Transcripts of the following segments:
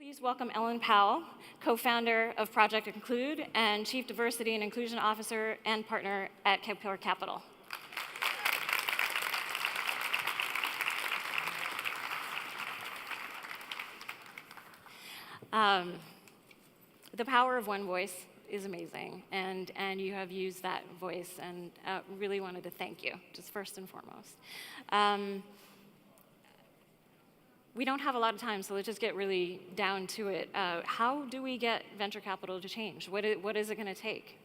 Please welcome Ellen Powell, co-founder of Project Include and Chief Diversity and Inclusion Officer and partner at Kapor Capital. The power of one voice is amazing, and you have used that voice, and really wanted to thank you, just first and foremost. We don't have a lot of time, so let's just get really down to it. How do we get venture capital to change? What is it going to take?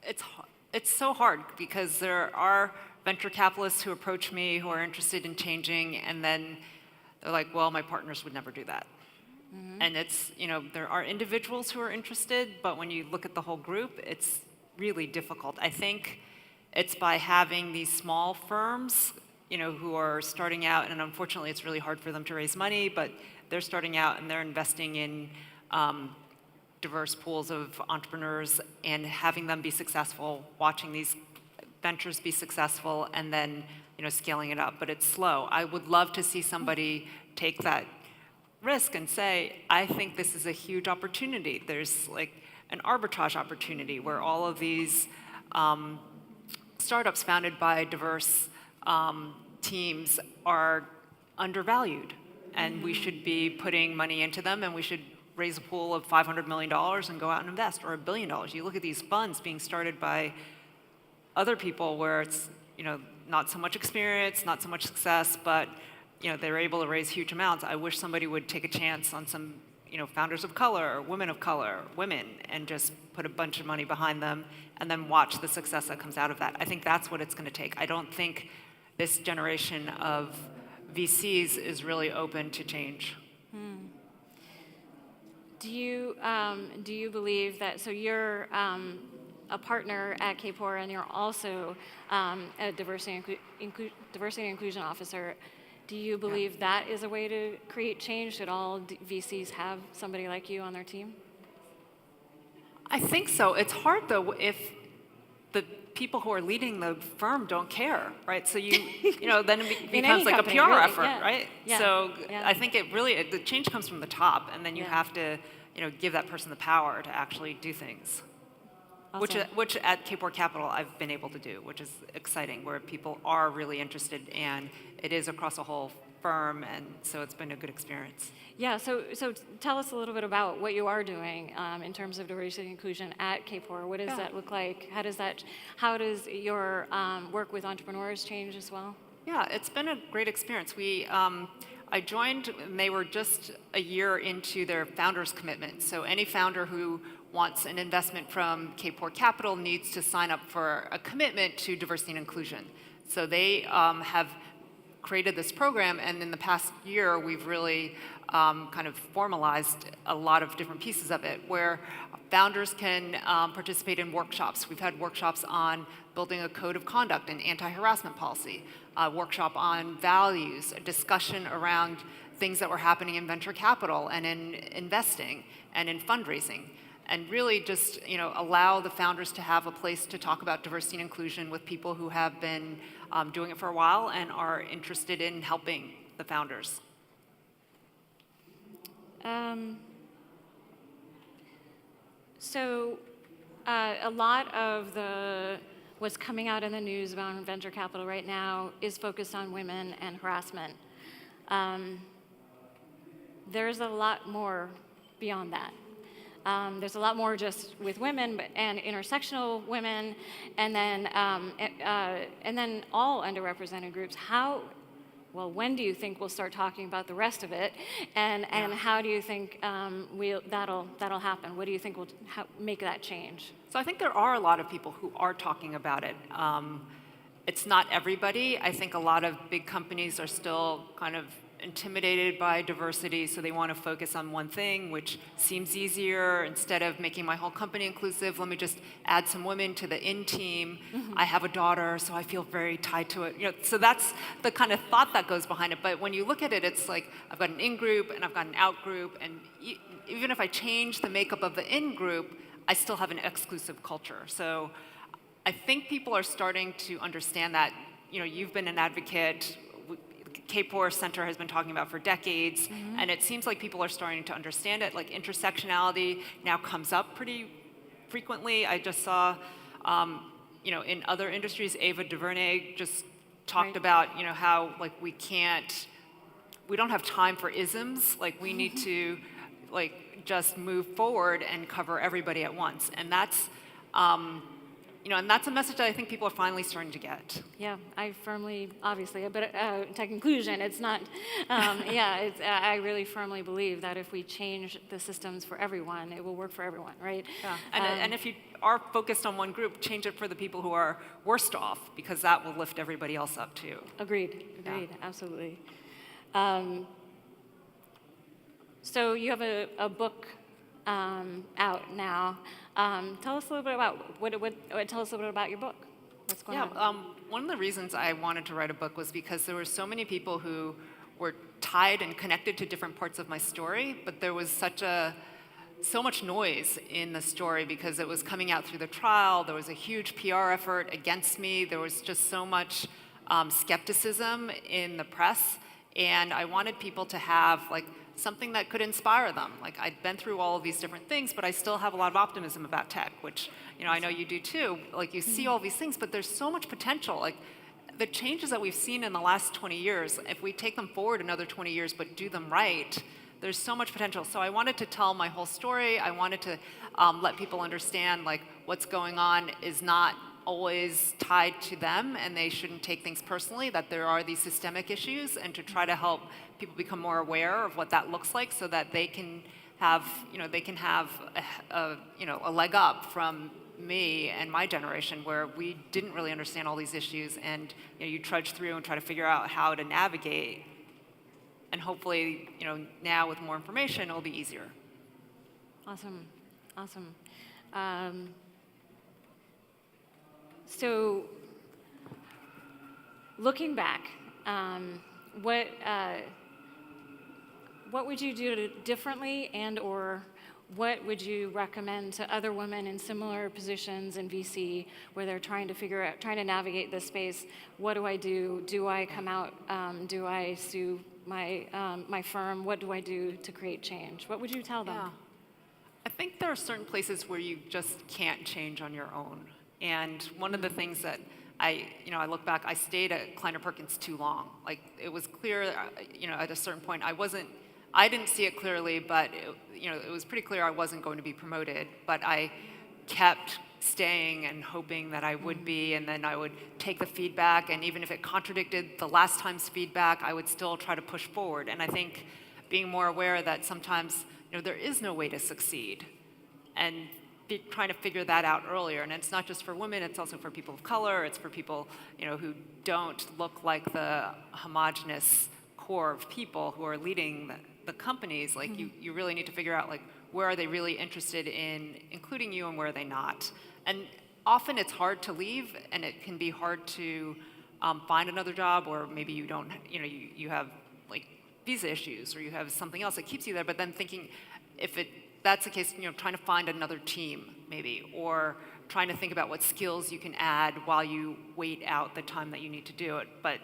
It's so hard because there are venture capitalists who approach me who are interested in changing, and then they're like, well, my partners would never do that. Mm-hmm. And it's, there are individuals who are interested, but when you look at the whole group, it's really difficult. I think it's by having these small firms who are starting out, and unfortunately it's really hard for them to raise money, but they're starting out and they're investing in diverse pools of entrepreneurs and having them be successful, watching these ventures be successful, and then scaling it up. But it's slow. I would love to see somebody take that risk and say, I think this is a huge opportunity. There's like an arbitrage opportunity where all of these startups founded by diverse teams are undervalued, and we should be putting money into them, and we should raise a pool of $500 million and go out and invest, or $1 billion. You look at these funds being started by other people where it's not so much experience, not so much success, but they're able to raise huge amounts. I wish somebody would take a chance on some founders of color, or women, and just put a bunch of money behind them, and then watch the success that comes out of that. I think that's what it's going to take. I don't think this generation of VCs is really open to change. Do you believe that, so you're a partner at Kapor, and you're also a diversity and inclusion officer. Do you believe that is a way to create change? Should all VCs have somebody like you on their team? I think so. It's hard, though, if the people who are leading the firm don't care, right? So then it becomes like company, a PR really, effort, yeah. right? Yeah. So yeah. I think the change comes from the top, and then you have to give that person the power to actually do things. Awesome. Which at Kapor Capital I've been able to do, which is exciting, where people are really interested, and it is across a whole firm, and so it's been a good experience. Yeah, so tell us a little bit about what you are doing in terms of diversity and inclusion at Kapor. What does that look like? How does your work with entrepreneurs change as well? Yeah, it's been a great experience. I joined, and they were just a year into their founder's commitment. So any founder who wants an investment from Kapor Capital needs to sign up for a commitment to diversity and inclusion. So they have created this program, and in the past year, we've really kind of formalized a lot of different pieces of it, where founders can participate in workshops. We've had workshops on building a code of conduct and anti-harassment policy, a workshop on values, a discussion around things that were happening in venture capital and in investing and in fundraising, and really just allow the founders to have a place to talk about diversity and inclusion with people who have been doing it for a while and are interested in helping the founders. So a lot of what's coming out in the news about venture capital right now is focused on women and harassment. There's a lot more beyond that. There's a lot more just with women and intersectional women, and then all underrepresented groups. When do you think we'll start talking about the rest of it, and how do you think that'll happen? What do you think will make that change? So I think there are a lot of people who are talking about it. It's not everybody. I think a lot of big companies are still kind of intimidated by diversity, so they want to focus on one thing, which seems easier. Instead of making my whole company inclusive, let me just add some women to the in team. Mm-hmm. I have a daughter, so I feel very tied to it. So that's the kind of thought that goes behind it. But when you look at it, it's like I've got an in group and I've got an out group, and even if I change the makeup of the in group, I still have an exclusive culture. So I think people are starting to understand that. You've been an advocate. KPOR Center has been talking about for decades, and it seems like people are starting to understand it. Like intersectionality now comes up pretty frequently. I just saw, in other industries, Ava DuVernay just talked about, how like we don't have time for isms. Like we need to, just move forward and cover everybody at once, and that's. And that's a message that I think people are finally starting to get. Yeah, I firmly, obviously, but to conclusion, it's not, I really firmly believe that if we change the systems for everyone, it will work for everyone, right? Yeah. And if you are focused on one group, change it for the people who are worst off, because that will lift everybody else up too. Agreed, Yeah. Absolutely. So you have a book out now. Tell us a little bit about tell us a little bit about your book. What's going on? One of the reasons I wanted to write a book was because there were so many people who were tied and connected to different parts of my story, but there was so much noise in the story because it was coming out through the trial. There was a huge PR effort against me. There was just so much skepticism in the press, and I wanted people to have something that could inspire them. Like I'd been through all of these different things, but I still have a lot of optimism about tech, which I know you do too. Like you see all these things, but there's so much potential. Like the changes that we've seen in the last 20 years, if we take them forward another 20 years but do them right, there's so much potential. So I wanted to tell my whole story. I wanted to let people understand what's going on is not always tied to them, and they shouldn't take things personally, that there are these systemic issues, and to try to help people become more aware of what that looks like so that they can have a leg up from me and my generation, where we didn't really understand all these issues, and you trudge through and try to figure out how to navigate, and hopefully now with more information it'll be easier. Awesome. So, looking back, what would you do differently, and/or what would you recommend to other women in similar positions in VC where they're trying to navigate this space? What do I do? Do I come out? Do I sue my firm? What do I do to create change? What would you tell them? Yeah. I think there are certain places where you just can't change on your own. And one of the things that I look back, I stayed at Kleiner Perkins too long. Like it was clear, at a certain point, I didn't see it clearly, but it was pretty clear I wasn't going to be promoted. But I kept staying and hoping that I would be, and then I would take the feedback, and even if it contradicted the last time's feedback, I would still try to push forward. And I think being more aware that sometimes there is no way to succeed, and trying to figure that out earlier. And it's not just for women, it's also for people of color, it's for people who don't look like the homogenous core of people who are leading the companies. Like you really need to figure out where are they really interested in including you and where are they not. And often it's hard to leave, and it can be hard to find another job, or maybe you don't, you have visa issues, or you have something else that keeps you there. But then thinking, if that's the case, trying to find another team maybe, or trying to think about what skills you can add while you wait out the time that you need to do it. But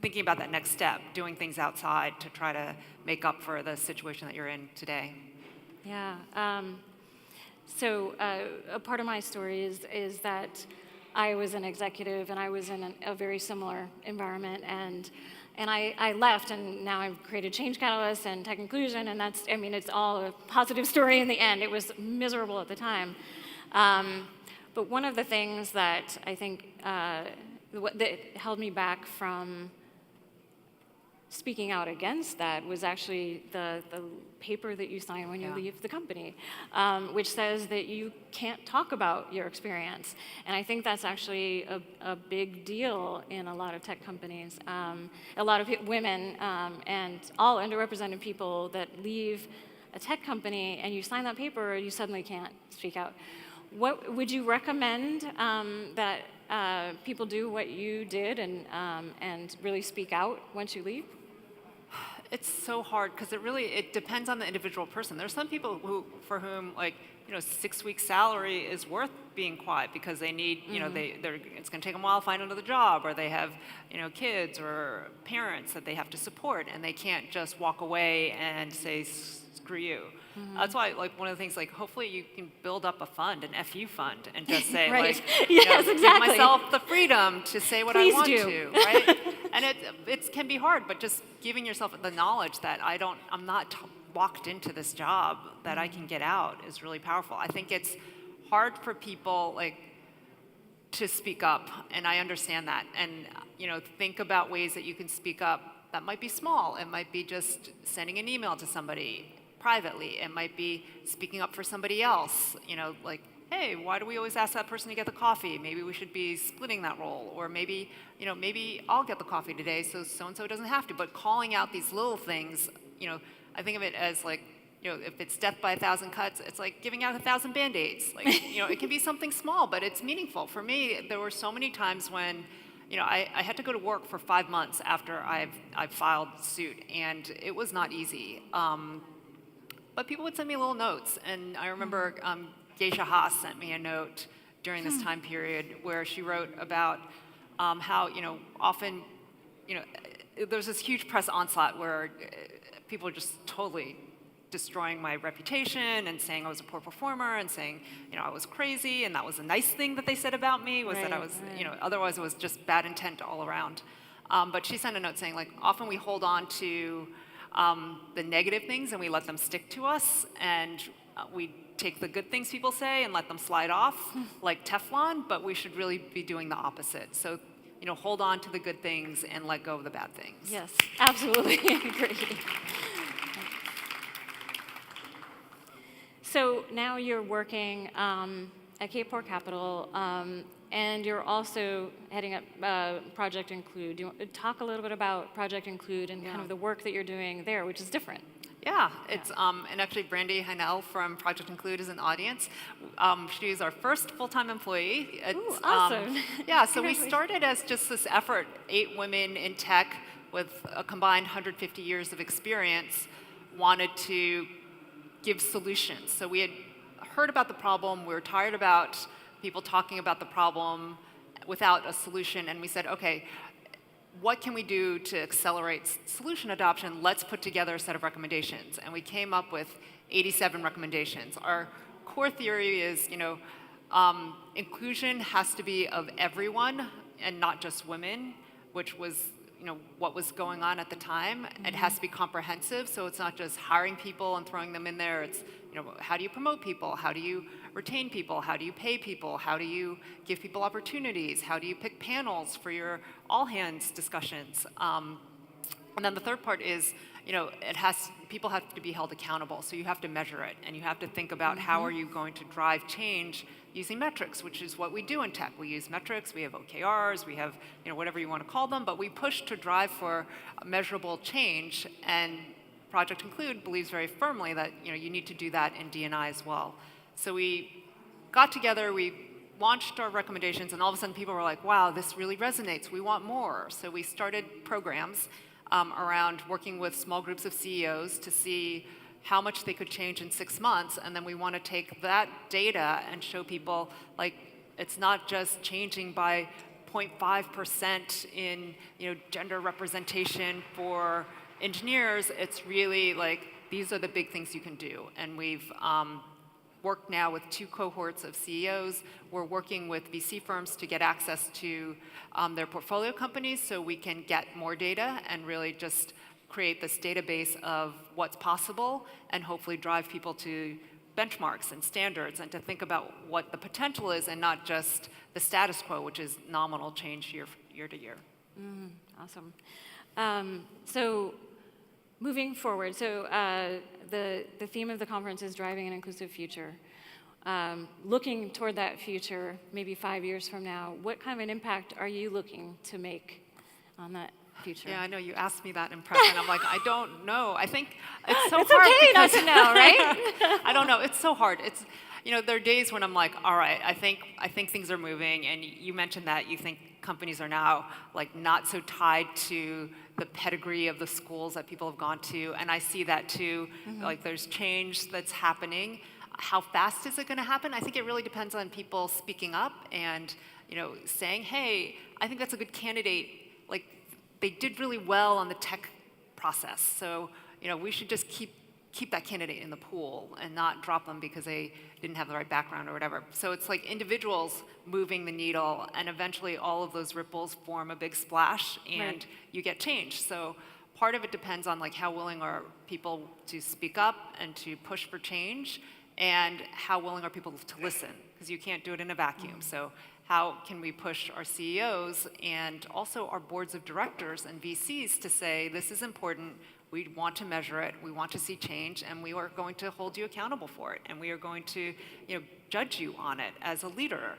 thinking about that next step, doing things outside to try to make up for the situation that you're in today. Yeah. So a part of my story is that I was an executive, and I was in a very similar environment, and I left, and now I've created Change Catalyst and Tech Inclusion, and it's all a positive story in the end. It was miserable at the time. But one of the things that I think that held me back from speaking out against that was actually the paper that you sign when you leave the company, which says that you can't talk about your experience. And I think that's actually a big deal in a lot of tech companies. A lot of women and all underrepresented people that leave a tech company, and you sign that paper, you suddenly can't speak out. What would you recommend that people do what you did and really speak out once you leave? It's so hard because it depends on the individual person. There's some people for whom 6 weeks salary is worth being quiet because they need, it's going to take them a while to find another job, or they have, kids or parents that they have to support, and they can't just walk away and say, screw you. That's why, one of the things, hopefully you can build up a fund, an FU fund, and just say, right. Yes, give exactly. myself the freedom to say what Please I want do. to, right? And it can be hard, but just giving yourself the knowledge that I'm not locked into this job, that I can get out, is really powerful. I think it's hard for people to speak up, and I understand that. And think about ways that you can speak up that might be small. It might be just sending an email to somebody privately. It might be speaking up for somebody else. Hey, why do we always ask that person to get the coffee? Maybe we should be splitting that role. Or maybe I'll get the coffee today so-and-so doesn't have to. But calling out these little things, I think of it as if it's death by 1,000 cuts, it's like giving out 1,000 Band-Aids. It can be something small, but it's meaningful. For me, there were so many times when, I had to go to work for 5 months after I filed suit, and it was not easy. But people would send me little notes, and I remember Geisha Haas sent me a note during this time period where she wrote about how, often, there's this huge press onslaught where people are just totally destroying my reputation and saying I was a poor performer and saying, I was crazy, and that was a nice thing that they said about me, was that I was, otherwise it was just bad intent all around. But she sent a note saying, often we hold on to the negative things and we let them stick to us, and we take the good things people say and let them slide off like Teflon, but we should really be doing the opposite. So, hold on to the good things and let go of the bad things. Yes, absolutely. Agree. So now you're working at K4 Capital, and you're also heading up Project Include. Do you want to talk a little bit about Project Include and kind of the work that you're doing there, which is different? Yeah, it's and actually Brandy Heinel from Project Include is in the audience. She's our first full-time employee. Ooh, awesome. Yeah, so we started as just this effort, 8 women in tech with a combined 150 years of experience wanted to give solutions. So we had heard about the problem, we were tired about people talking about the problem without a solution, and we said, okay, what can we do to accelerate solution adoption? Let's put together a set of recommendations. And we came up with 87 recommendations. Our core theory is, inclusion has to be of everyone and not just women, which was what was going on at the time. It has to be comprehensive, so it's not just hiring people and throwing them in there. It's, how do you promote people? How do you retain people? How do you pay people? How do you give people opportunities? How do you pick panels for your all-hands discussions? And then the third part is, people have to be held accountable, so you have to measure it, and you have to think about how are you going to drive change using metrics, which is what we do in tech. We use metrics, we have OKRs, we have whatever you want to call them, but we push to drive for measurable change, and Project Include believes very firmly that you need to do that in D&I as well. So we got together, we launched our recommendations, and all of a sudden people were like, wow, this really resonates, we want more. So we started programs around working with small groups of CEOs to see how much they could change in 6 months, and then we want to take that data and show people it's not just changing by 0.5% in gender representation for engineers. It's really these are the big things you can do, and we've worked now with 2 cohorts of CEOs. We're working with VC firms to get access to their portfolio companies so we can get more data and really just create this database of what's possible and hopefully drive people to benchmarks and standards and to think about what the potential is and not just the status quo, which is nominal change year to year. Awesome. So moving forward, the theme of the conference is driving an inclusive future. Looking toward that future, maybe 5 years from now, what kind of an impact are you looking to make on that future? Yeah, I know you asked me that in prep, and I'm like, I don't know. I think it's so it's hard. Okay not to know, right? I don't know. It's so hard. It's, there are days when I'm like, all right, I think things are moving, and you mentioned that you think companies are now like not so tied to the pedigree of the schools that people have gone to, and I see that too. Like there's change that's happening. How fast is it going to happen? I think it really depends on people speaking up and saying, hey, I think that's a good candidate. Like they did really well on the tech process, so we should just keep that candidate in the pool and not drop them because they didn't have the right background or whatever. So it's like individuals moving the needle, and eventually all of those ripples form a big splash, and Right. you get change. So part of it depends on like how willing are people to speak up and to push for change, and how willing are people to listen, because you can't do it in a vacuum. So how can we push our CEOs and also our boards of directors and VCs to say, this is important, we want to measure it, we want to see change, and we are going to hold you accountable for it, and we are going to judge you on it as a leader,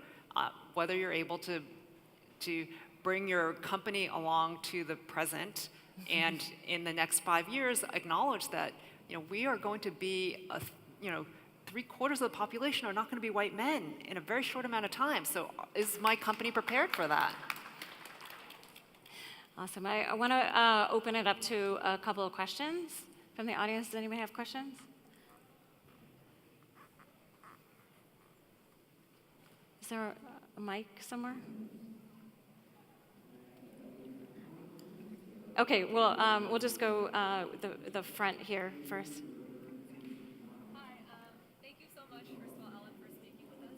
whether you're able to bring your company along to the present, and in the next 5 years acknowledge that we are going to be three-quarters of the population are not going to be white men in a very short amount of time. So is my company prepared for that? Awesome. I want to open it up to a couple of questions from the audience. Does anybody have questions? Is there a mic somewhere? Okay, well, we'll just go the front here first. Hi, thank you so much, first of all, Ellen, for speaking with us.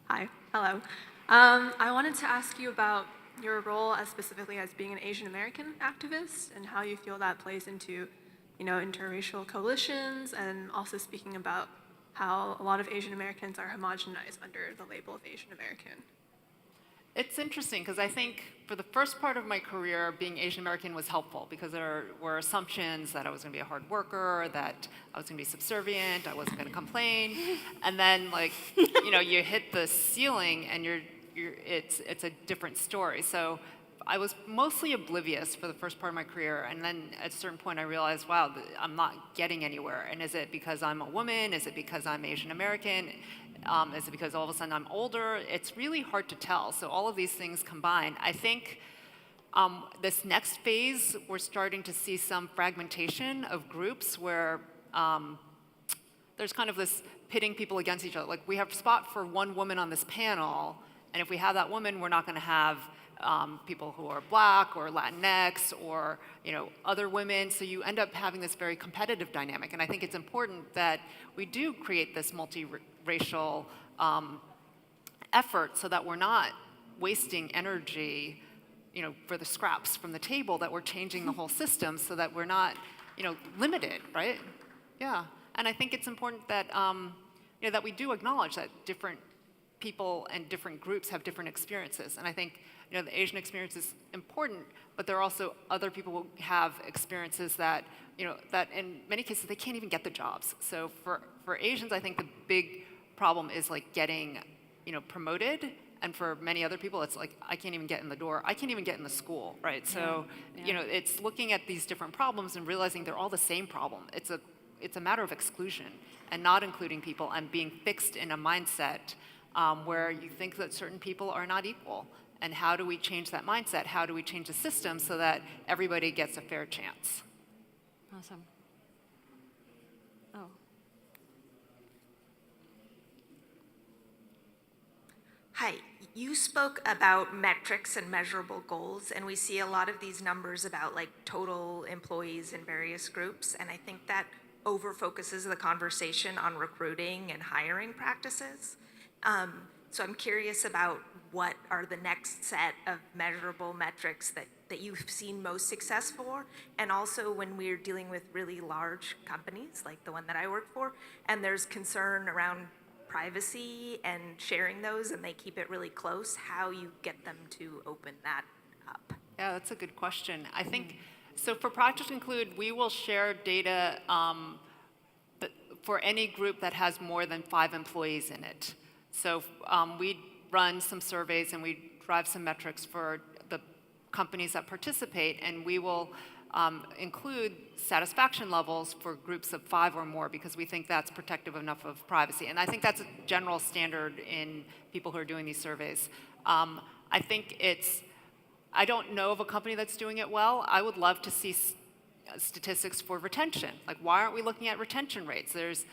Hi, hello. I wanted to ask you about your role as specifically as being an Asian American activist and how you feel that plays into, interracial coalitions, and also speaking about how a lot of Asian Americans are homogenized under the label of Asian American. It's interesting because I think for the first part of my career, being Asian American was helpful because there were assumptions that I was going to be a hard worker, that I was going to be subservient, I wasn't going to complain, and then you hit the ceiling and it's a different story. So I was mostly oblivious for the first part of my career, and then at a certain point I realized, wow, I'm not getting anywhere. And is it because I'm a woman? Is it because I'm Asian American? Is it because all of a sudden I'm older? It's really hard to tell. So all of these things combined, I think this next phase, we're starting to see some fragmentation of groups where there's kind of this pitting people against each other. Like we have a spot for one woman on this panel, and if we have that woman, we're not going to have people who are Black or Latinx or other women. So you end up having this very competitive dynamic. And I think it's important that we do create this multiracial effort so that we're not wasting energy, for the scraps from the table. That we're changing the whole system so that we're not, limited, right? Yeah. And I think it's important that that we do acknowledge that different people and different groups have different experiences. And I think the Asian experience is important, but there are also other people who have experiences that that in many cases they can't even get the jobs. So for Asians, I think the big problem is like getting promoted, and for many other people it's like I can't even get in the door, I can't even get in the school, right? So it's looking at these different problems and realizing they're all the same problem. It's a matter of exclusion and not including people and being fixed in a mindset where you think that certain people are not equal. And how do we change that mindset? How do we change the system so that everybody gets a fair chance? Awesome. Oh. Hi, you spoke about metrics and measurable goals, and we see a lot of these numbers about like total employees in various groups, and I think that over-focuses the conversation on recruiting and hiring practices. So I'm curious about what are the next set of measurable metrics that you've seen most success for, and also when we're dealing with really large companies like the one that I work for, and there's concern around privacy and sharing those, and they keep it really close, how you get them to open that up. Yeah, that's a good question. I think, so for Project Include, we will share data for any group that has more than 5 employees in it. So we run some surveys and we drive some metrics for the companies that participate, and we will include satisfaction levels for groups of 5 or more, because we think that's protective enough of privacy. And I think that's a general standard in people who are doing these surveys. I think I don't know of a company that's doing it well. I would love to see statistics for retention. Like, why aren't we looking at retention rates? There's,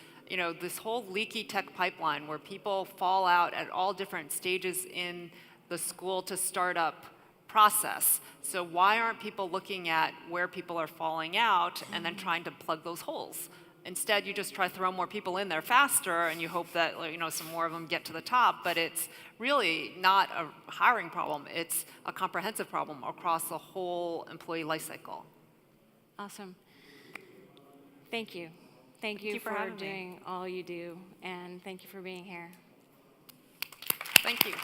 this whole leaky tech pipeline where people fall out at all different stages in the school to startup process. So why aren't people looking at where people are falling out and then trying to plug those holes? Instead, you just try to throw more people in there faster, and you hope that some more of them get to the top. But it's really not a hiring problem. It's a comprehensive problem across the whole employee life cycle. Awesome. Thank you. Thank you for having me. doing all you do, and thank you for being here. Thank you.